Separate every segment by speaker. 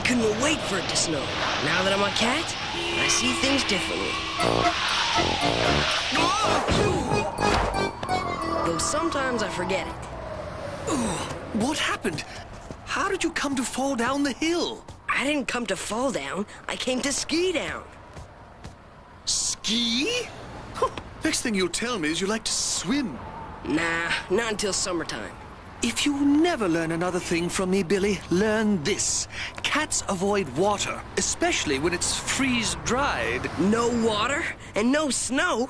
Speaker 1: couldn't wait for it to snow. Now that I'm a cat, I see things differently. Though sometimes I forget it.
Speaker 2: What happened? How did you come to fall down the hill?
Speaker 1: I didn't come to fall down. I came to ski down.
Speaker 2: Ski? Next thing you'll tell me is you like to swim.
Speaker 1: Nah, not until summertime.
Speaker 2: If you never learn another thing from me, Billy, learn this. Cats avoid water, especially when it's freeze-dried.
Speaker 1: No water and no snow?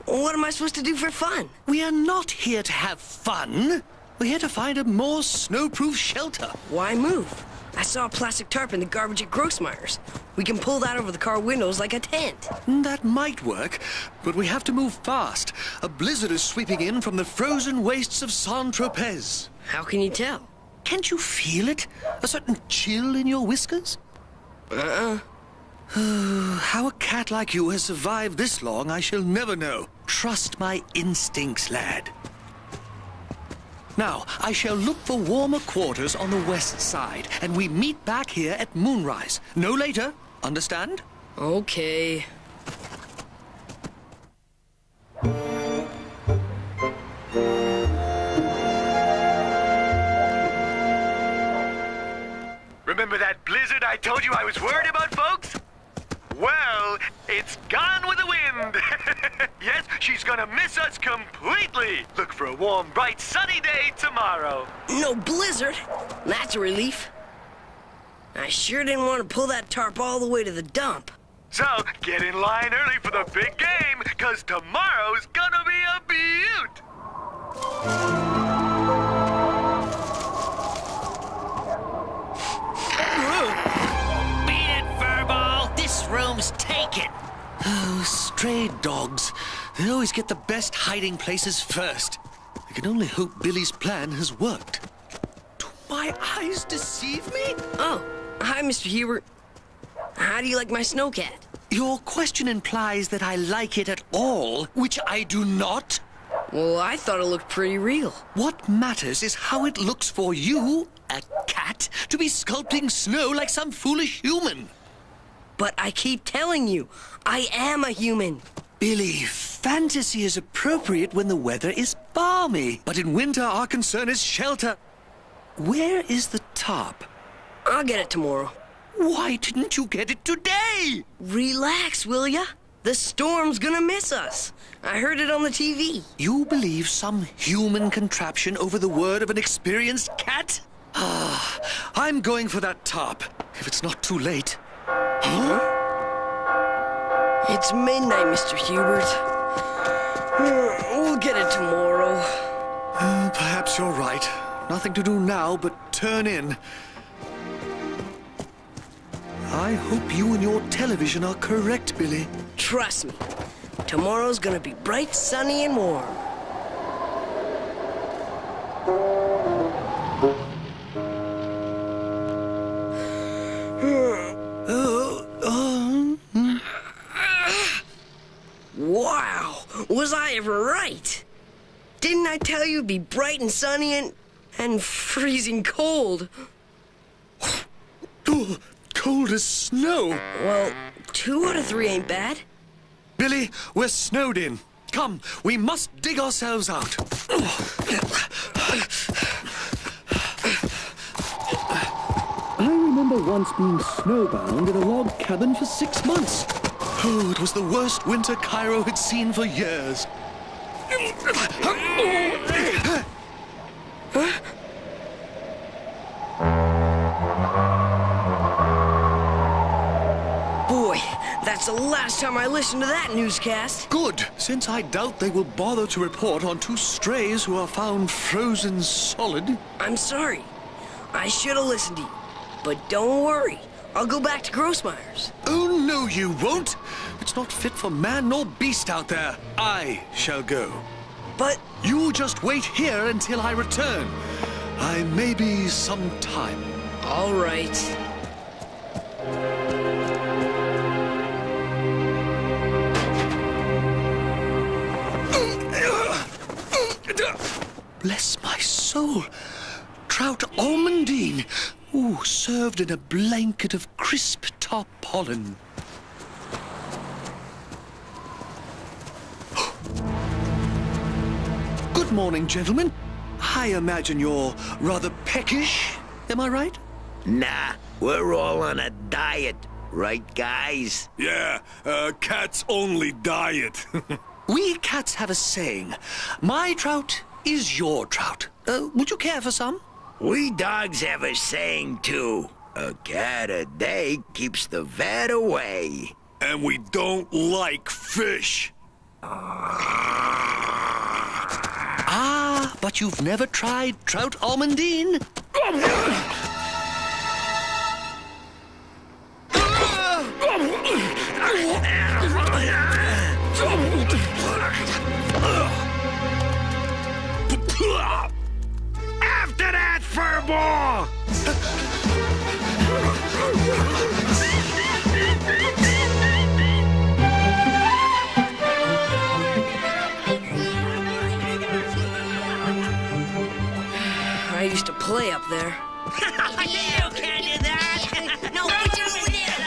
Speaker 1: What am I supposed to do for fun?
Speaker 2: We are not here to have fun. We're here to find a more snow-proof shelter.
Speaker 1: Why move? I saw a plastic tarp in the garbage at Grossmeyer's. We can pull that over the car windows like a tent.
Speaker 2: That might work, but we have to move fast. A blizzard is sweeping in from the frozen wastes of Saint-Tropez.
Speaker 1: How can you tell?
Speaker 2: Can't you feel it? A certain chill in your whiskers? How a cat like you has survived this long, I shall never know. Trust my instincts, lad. Now, I shall look for warmer quarters on the west side, and we meet back here at moonrise. No later, understand?
Speaker 1: Okay.
Speaker 3: Remember that blizzard I told you I was worried about, folks? Well, it's gone with the wind. Yes, she's gonna miss us completely. Look for a warm, bright, sunny day tomorrow.
Speaker 1: No blizzard? That's a relief. I sure didn't want to pull that tarp all the way to the dump.
Speaker 3: So, get in line early for the big game, because tomorrow's gonna be a beaut.
Speaker 2: Room's taken. Oh, stray dogs. They always get the best hiding places first. I can only hope Billy's plan has worked. Do my eyes deceive me?
Speaker 1: Oh, hi, Mr. Hubert. How do you like my snowcat?
Speaker 2: Your question implies that I like it at all, which I do not.
Speaker 1: Well, I thought it looked pretty real.
Speaker 2: What matters is how it looks for you, a cat, to be sculpting snow like some foolish human.
Speaker 1: But I keep telling you, I am a human.
Speaker 2: Billy, fantasy is appropriate when the weather is balmy. But in winter, our concern is shelter. Where is the tarp?
Speaker 1: I'll get it tomorrow.
Speaker 2: Why didn't you get it today?
Speaker 1: Relax, will ya? The storm's gonna miss us. I heard it on the TV.
Speaker 2: You believe some human contraption over the word of an experienced cat? I'm going for that tarp, if it's not too late. Huh?
Speaker 1: It's midnight, Mr. Hubert. We'll get it tomorrow.
Speaker 2: Perhaps you're right. Nothing to do now but turn in. I hope you and your television are correct, Billy.
Speaker 1: Trust me. Tomorrow's gonna be bright, sunny, and warm. Wow, was I ever right? Didn't I tell you it'd be bright and sunny and freezing cold?
Speaker 2: Oh, cold as snow.
Speaker 1: Well, 2 out of 3 ain't bad.
Speaker 2: Billy, we're snowed in. Come, we must dig ourselves out. I remember once being snowbound in a log cabin for 6 months. Oh, it was the worst winter Cairo had seen for years.
Speaker 1: Boy, that's the last time I listened to that newscast.
Speaker 2: Good, since I doubt they will bother to report on 2 strays who are found frozen solid.
Speaker 1: I'm sorry. I should have listened to you. But don't worry. I'll go back to Grossmeyer's.
Speaker 2: Oh, no, you won't. It's not fit for man nor beast out there. I shall go.
Speaker 1: But...
Speaker 2: You just wait here until I return. I may be some time.
Speaker 1: All right.
Speaker 2: Bless my soul. Trout almondine. Ooh, served in a blanket of crisp top pollen. Good morning, gentlemen. I imagine you're rather peckish, am I right?
Speaker 4: Nah, we're all on a diet, right, guys?
Speaker 5: Yeah, cats only diet.
Speaker 2: We cats have a saying, my trout is your trout. Would you care for some?
Speaker 4: We dogs have a saying, too. A cat a day keeps the vet away.
Speaker 5: And we don't like fish.
Speaker 2: Ah, but you've never tried trout almondine?
Speaker 4: After that, furball!
Speaker 1: I used to play up there.
Speaker 6: You can't do that! No, put it over there!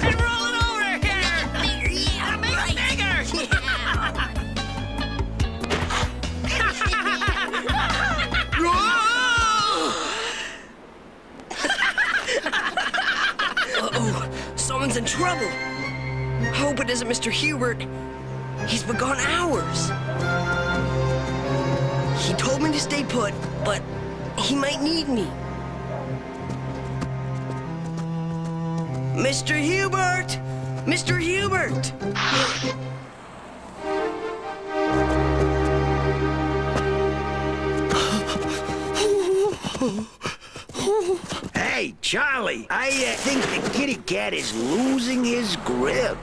Speaker 6: And roll it over here! Yeah, make it bigger!
Speaker 1: Uh-oh, someone's in trouble. Hope it isn't Mr. Hubert. He's been gone hours. He told me to stay put, but he might need me. Mr. Hubert! Mr. Hubert!
Speaker 4: Hey, Charlie, I think the kitty cat is losing his grip.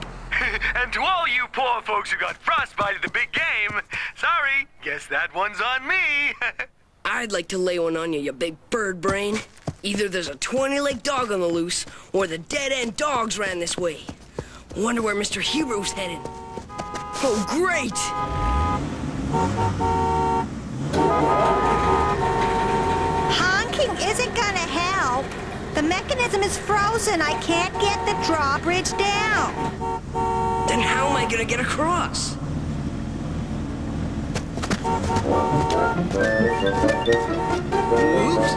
Speaker 3: And to all you poor folks who got frostbite at the big game, sorry, guess that one's on me.
Speaker 1: I'd like to lay one on you, you big bird brain. Either there's a 20-legged dog on the loose, or the dead-end dogs ran this way. Wonder where Mr. Hubert was headed. Oh, great!
Speaker 7: Honking isn't gonna help. The mechanism is frozen. I can't get the drawbridge down.
Speaker 1: Then how am I gonna get across? Oops!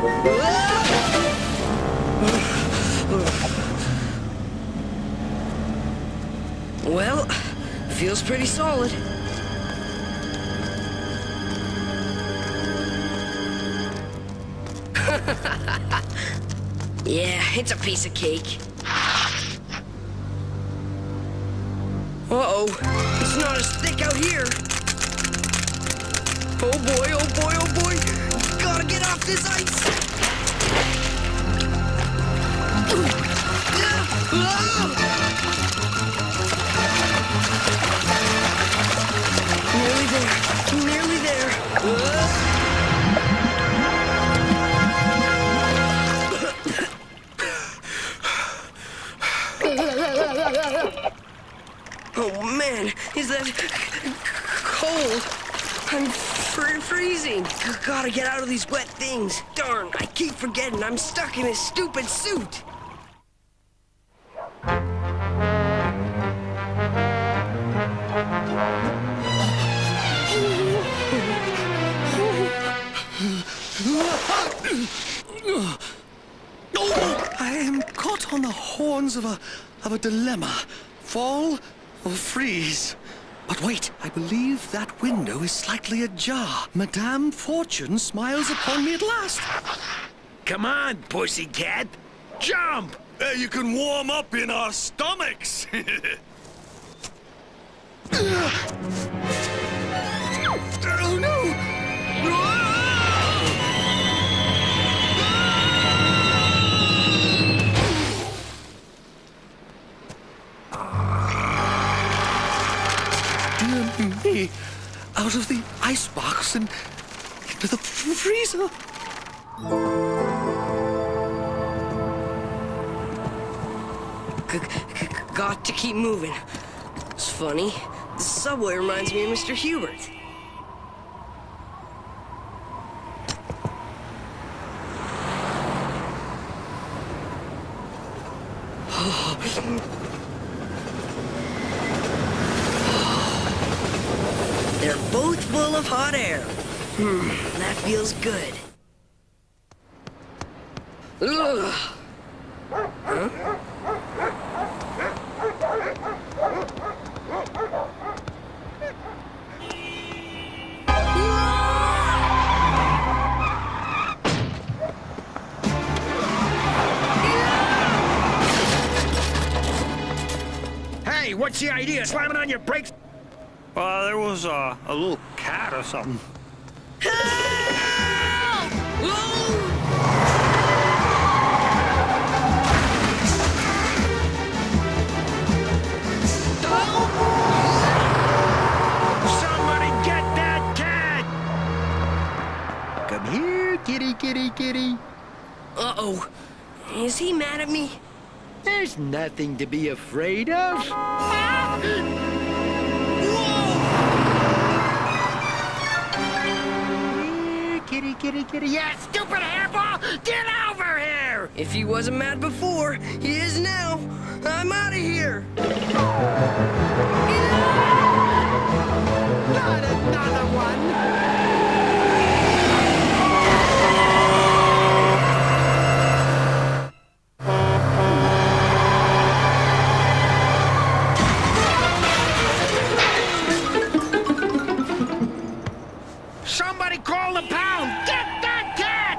Speaker 1: Well, feels pretty solid. Yeah, it's a piece of cake. Uh-oh, it's not as thick out here. Oh boy, oh boy, oh boy. Gotta get off this ice. Nearly there, nearly there. Oh man, is that cold? I'm freezing. Gotta get out of these wet things. Darn, I keep forgetting I'm stuck in this stupid suit.
Speaker 2: I am caught on the horns of a dilemma. Fall or freeze. But wait, I believe that window is slightly ajar. Madame Fortune smiles upon me at last.
Speaker 4: Come on, pussycat. Jump!
Speaker 5: Hey, you can warm up in our stomachs.
Speaker 2: Oh no! Dear me, out of the icebox and into the freezer.
Speaker 1: Got to keep moving. It's funny. The subway reminds me of Mr. Hubert. They're both full of hot air. That feels good. Ugh. Huh?
Speaker 4: Hey, what's the idea? Slamming on your brakes?
Speaker 5: There was a little cat or something.
Speaker 1: Help!
Speaker 4: Somebody get that cat!
Speaker 2: Come here, kitty, kitty, kitty.
Speaker 1: Uh-oh. Is he mad at me?
Speaker 2: There's nothing to be afraid of. Here, kitty, kitty, kitty. Yeah, stupid hairball! Get over here!
Speaker 1: If he wasn't mad before, he is now. I'm out of here.
Speaker 2: Not another one!
Speaker 4: Somebody call the pound! Get that cat!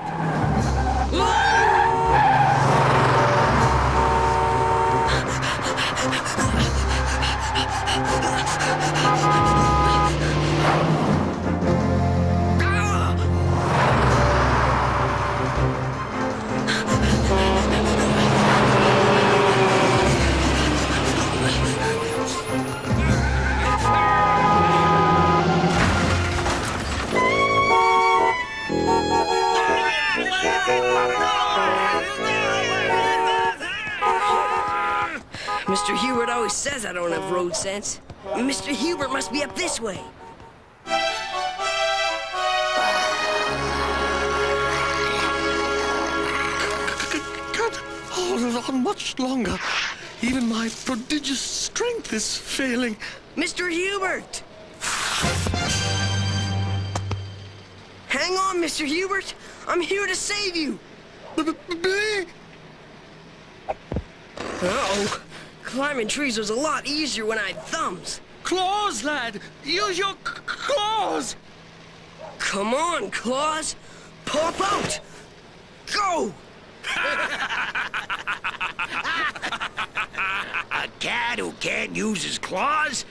Speaker 1: Mr. Hubert always says I don't have road sense. Mr. Hubert must be up this way.
Speaker 2: Can't hold it on much longer. Even my prodigious strength is failing.
Speaker 1: Mr. Hubert! Hang on, Mr. Hubert. I'm here to save you.
Speaker 2: Billy?
Speaker 1: Uh-oh. Climbing trees was a lot easier when I had thumbs.
Speaker 2: Claws, lad! Use your claws!
Speaker 1: Come on, Claws. Pop out. Go!
Speaker 4: A cat who can't use his claws?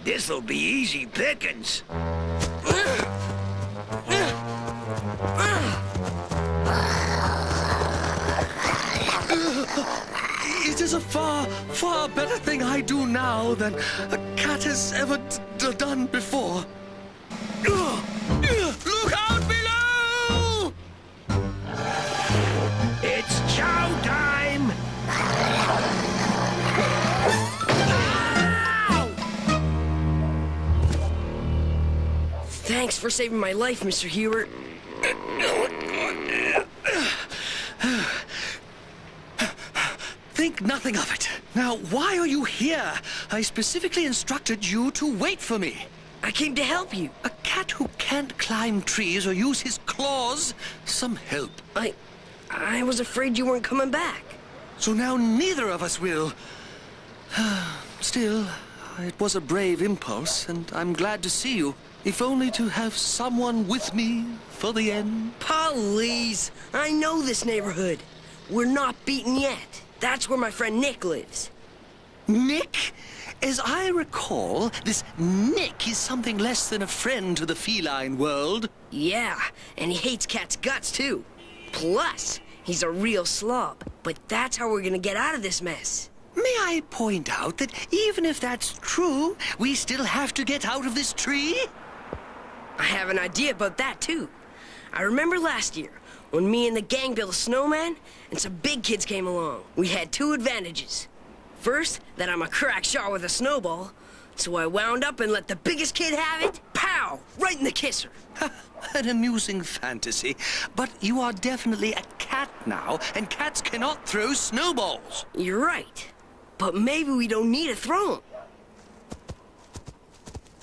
Speaker 4: This'll be easy pickings.
Speaker 2: It is a far, far better thing I do now than a cat has ever done before. Look out below!
Speaker 4: It's chow time!
Speaker 1: Thanks for saving my life, Mr. Hubert.
Speaker 2: Think nothing of it. Now, why are you here? I specifically instructed you to wait for me.
Speaker 1: I came to help you.
Speaker 2: A cat who can't climb trees or use his claws? Some help.
Speaker 1: I was afraid you weren't coming back.
Speaker 2: So now neither of us will. Still, it was a brave impulse, and I'm glad to see you. If only to have someone with me for the end.
Speaker 1: Please, I know this neighborhood. We're not beaten yet. That's where my friend Nick lives.
Speaker 2: Nick? As I recall, this Nick is something less than a friend to the feline world.
Speaker 1: Yeah, and he hates cats' guts, too. Plus, he's a real slob. But that's how we're gonna get out of this mess.
Speaker 2: May I point out that even if that's true, we still have to get out of this tree?
Speaker 1: I have an idea about that, too. I remember last year, when me and the gang built a snowman, and some big kids came along. We had two advantages. First, that I'm a crack shot with a snowball, so I wound up and let the biggest kid have it. Pow! Right in the kisser.
Speaker 2: An amusing fantasy. But you are definitely a cat now, and cats cannot throw snowballs.
Speaker 1: You're right. But maybe we don't need to throw 'em.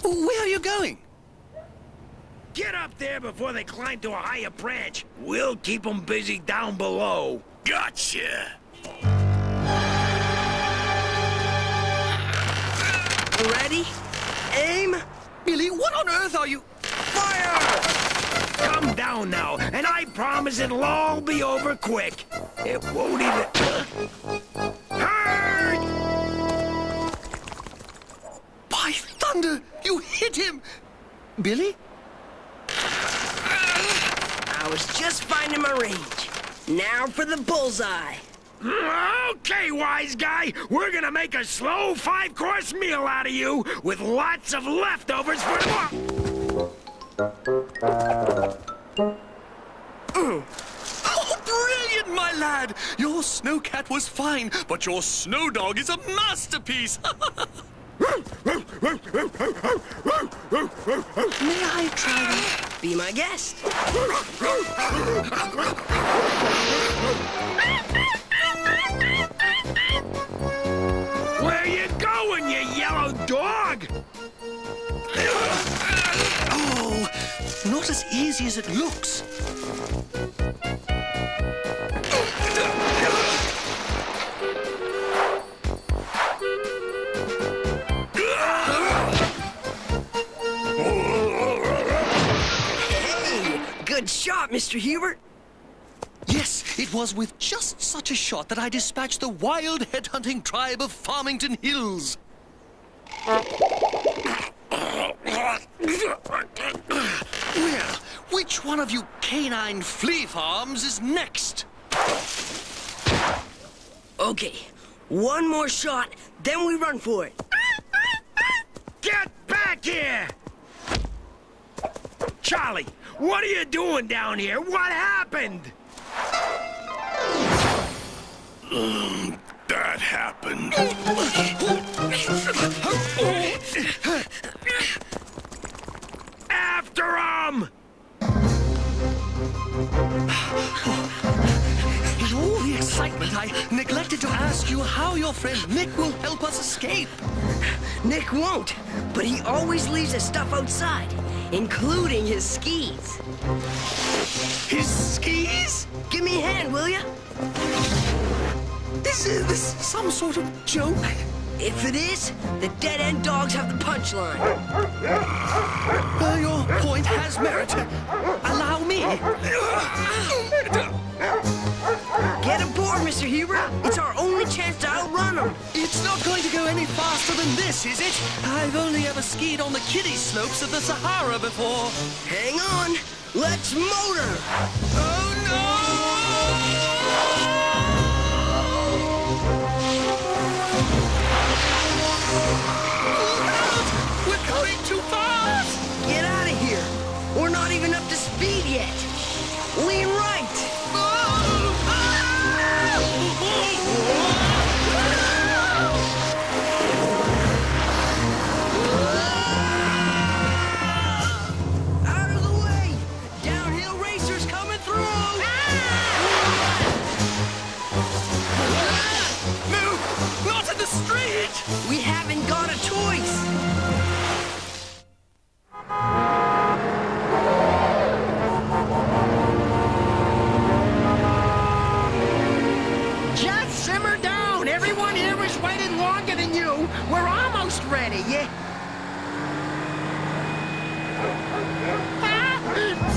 Speaker 2: Where are you going?
Speaker 4: Get up there before they climb to a higher branch. We'll keep them busy down below. Gotcha!
Speaker 1: Ready? Aim!
Speaker 2: Billy, what on earth are you...
Speaker 1: Fire!
Speaker 4: Come down now, and I promise it'll all be over quick. It won't even... Hurt!
Speaker 2: By thunder, you hit him! Billy?
Speaker 1: I was just finding my range. Now for the bullseye.
Speaker 4: Okay, wise guy. We're gonna make a slow 5-course meal out of you with lots of leftovers for tomorrow.
Speaker 2: Oh, brilliant, my lad! Your snowcat was fine, but your snow dog is a masterpiece! May I try that?
Speaker 1: Be my guest.
Speaker 4: Where you going, you yellow dog?
Speaker 2: Oh, not as easy as it looks.
Speaker 1: Hey, good shot, Mr. Hubert.
Speaker 2: Yes, it was with just such a shot that I dispatched the wild headhunting tribe of Farmington Hills. Well, which one of you canine flea farms is next?
Speaker 1: Okay, one more shot, then we run for it.
Speaker 4: Get back here! Charlie, what are you doing down here? What happened? That happened. After him!
Speaker 2: In all the excitement, I neglected to ask you how your friend Nick will help us escape.
Speaker 1: Nick won't, but he always leaves his stuff outside, including his skis.
Speaker 2: His skis?
Speaker 1: Give me a hand, will ya?
Speaker 2: Is this some sort of joke?
Speaker 1: If it is, the dead-end dogs have the punchline.
Speaker 2: Your point has merit. Allow me.
Speaker 1: Get aboard, Mr. Hubert. It's our only chance to outrun them.
Speaker 2: It's not going to go any faster than this, is it? I've only ever skied on the kiddie slopes of the Sahara before.
Speaker 1: Hang on. Let's motor.
Speaker 2: Oh, no! We're going too fast!
Speaker 1: Get out of here. We're not even up to speed yet. Lean right. Out of the way. Downhill racers coming through.
Speaker 2: No! Not in the street!
Speaker 1: We haven't got a choice.
Speaker 6: Just simmer down. Everyone here is waiting longer than you. We're almost ready, yeah?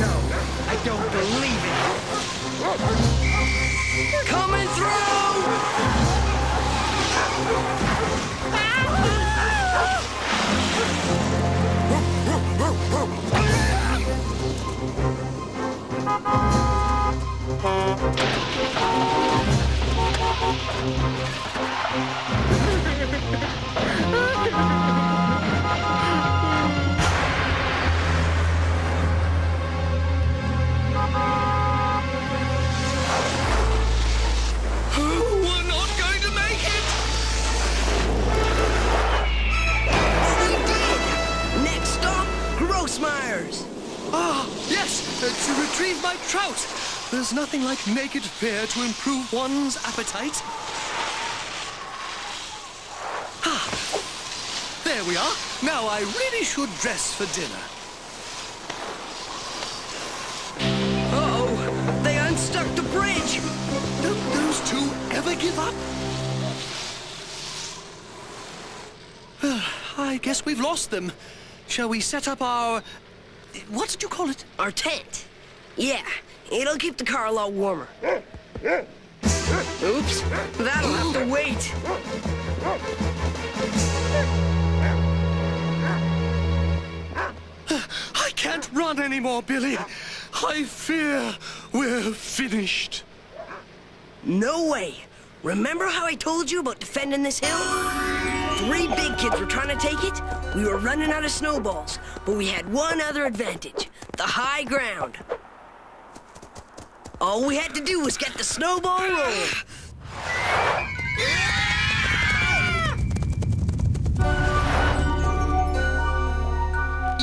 Speaker 6: No, I don't believe it.
Speaker 1: Coming
Speaker 2: We're not going to make it!
Speaker 1: We did. Next stop, Grossmeyer's.
Speaker 2: Ah, yes, to retrieve my trout. There's nothing like naked fare to improve one's appetite. There we are. Now I really should dress for dinner.
Speaker 1: Uh-oh, they unstuck the bridge.
Speaker 2: Don't those two ever give up? I guess we've lost them. Shall we set up our... what did you call it?
Speaker 1: Our tent. Yeah, it'll keep the car a lot warmer. Oops, that'll have to wait.
Speaker 2: I can't run anymore, Billy. I fear we're finished.
Speaker 1: No way. Remember how I told you about defending this hill? 3 big kids were trying to take it. We were running out of snowballs, but we had one other advantage, the high ground. All we had to do was get the snowball rolling.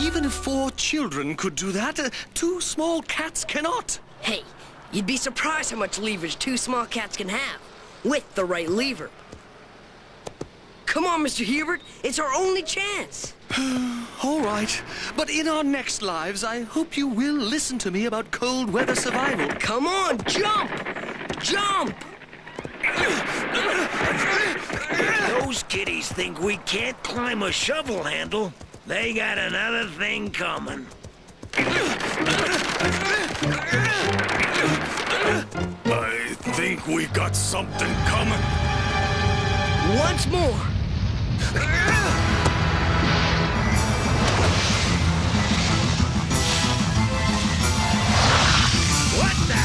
Speaker 2: Even if 4 children could do that, 2 small cats cannot.
Speaker 1: Hey, you'd be surprised how much leverage 2 small cats can have, with the right lever. Come on, Mr. Hubert, it's our only chance.
Speaker 2: All right, but in our next lives, I hope you will listen to me about cold weather survival.
Speaker 1: Come on, jump! Jump!
Speaker 4: Those kiddies think we can't climb a shovel handle. They got another thing coming.
Speaker 5: I think we got something coming.
Speaker 1: Once more!
Speaker 4: What the?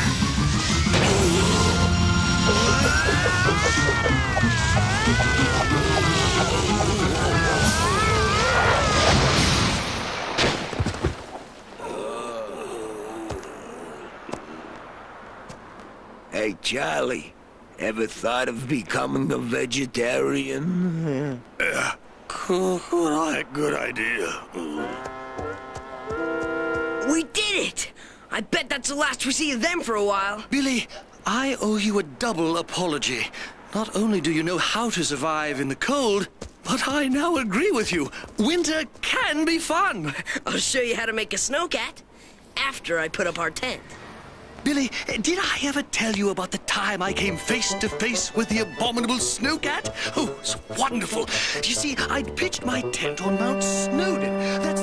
Speaker 6: Hey, Charlie, ever thought of becoming a vegetarian?
Speaker 5: Good idea.
Speaker 1: We did it! I bet that's the last we see of them for a while.
Speaker 2: Billy, I owe you a double apology. Not only do you know how to survive in the cold, but I now agree with you. Winter can be fun.
Speaker 1: I'll show you how to make a snowcat after I put up our tent.
Speaker 2: Billy, did I ever tell you about the time I came face to face with the abominable snowcat? Oh, it's wonderful. You see, I'd pitched my tent on Mount Snowdon. That's